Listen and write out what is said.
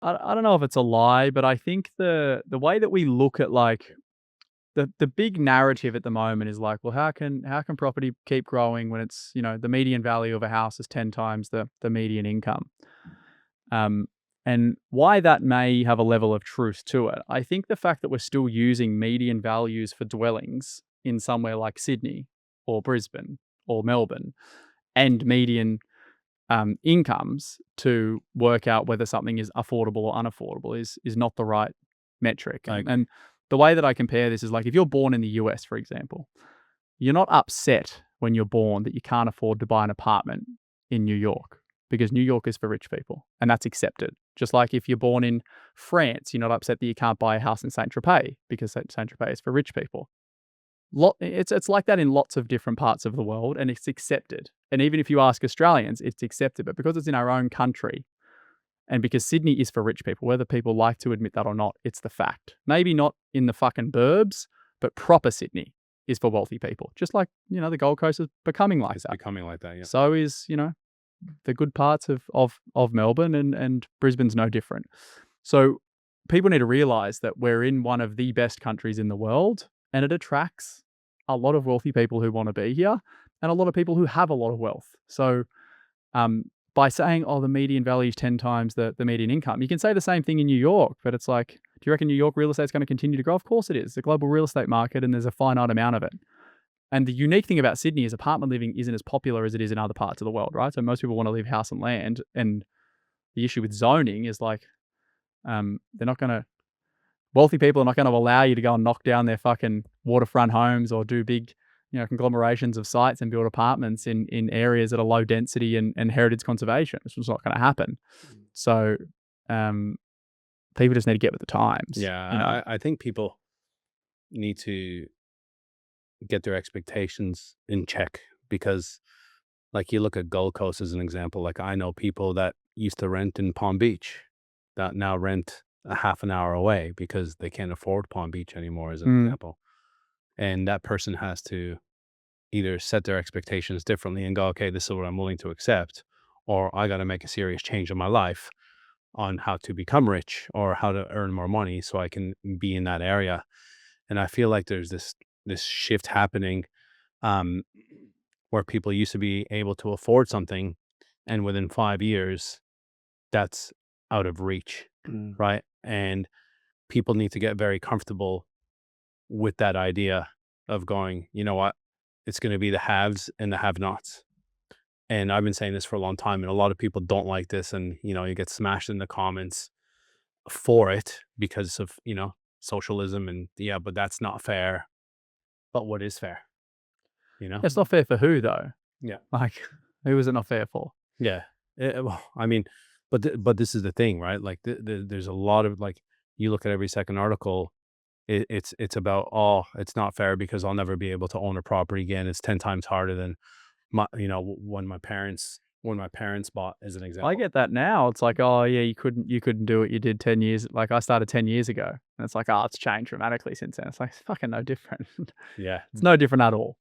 I don't know if it's a lie, but I think the way that we look at, like, the big narrative at the moment is like, well, how can property keep growing when it's, the median value of a house is 10 times the median income? Um, and why that may have a level of truth to it. I think the fact that we're still using median values for dwellings in somewhere like Sydney or Brisbane or Melbourne, and median incomes to work out whether something is affordable or unaffordable is not the right metric. I And, agree. and the way that I compare this is like, if you're born in the US, for example, you're not upset when you're born that you can't afford to buy an apartment in New York, because New York is for rich people and that's accepted. Just like if you're born in France, you're not upset that you can't buy a house in Saint Tropez because Saint Tropez is for rich people. It's like that in lots of different parts of the world, and it's accepted. And even if you ask Australians, it's accepted. But because it's in our own country, and because Sydney is for rich people, whether people like to admit that or not, it's the fact. Maybe not in the fucking burbs, but proper Sydney is for wealthy people. Just like, the Gold Coast is becoming like It's that. becoming like that. Yeah. So is, the good parts of Melbourne, and Brisbane's no different. So people need to realize that we're in one of the best countries in the world, and it attracts a lot of wealthy people who want to be here, and a lot of people who have a lot of wealth. So by saying, oh, the median value is 10 times the median income, you can say the same thing in New York, but it's like, do you reckon New York real estate is going to continue to grow? Of course it is. It's a global real estate market, and there's a finite amount of it. And the unique thing about Sydney is apartment living isn't as popular as it is in other parts of the world, right? So most people want to live house and land. And the issue with zoning is like, wealthy people are not going to allow you to go and knock down their fucking waterfront homes or do big, conglomerations of sites and build apartments in areas that are low density and heritage conservation. It's just not going to happen. So people just need to get with the times. Yeah. I think people need to get their expectations in check, because like you look at Gold Coast as an example. Like I know people that used to rent in Palm Beach that now rent a half an hour away because they can't afford Palm Beach anymore, as an Mm. example. And that person has to either set their expectations differently and go, okay, this is what I'm willing to accept, or I got to make a serious change in my life on how to become rich or how to earn more money so I can be in that area. And I feel like there's this shift happening, um, where people used to be able to afford something, and within 5 years, that's out of reach, right? And people need to get very comfortable with that idea of going, you know what, it's going to be the haves and the have-nots. And I've been saying this for a long time, and a lot of people don't like this, and you get smashed in the comments for it because of socialism, and yeah, but that's not fair. But what is fair? You know? It's not fair for who, though? Yeah. Like, who is it not fair for? Yeah. Well, I mean, but this is the thing, right? Like there's a lot of, like, you look at every second article, it's about, oh, it's not fair because I'll never be able to own a property again. It's 10 times harder than when my parents bought, as an I example. get that now. It's like, oh yeah, you couldn't do what you did 10 years. Like I started 10 years ago, and it's like, oh, it's changed dramatically since then. It's like, it's fucking no different. Yeah. It's no different at all.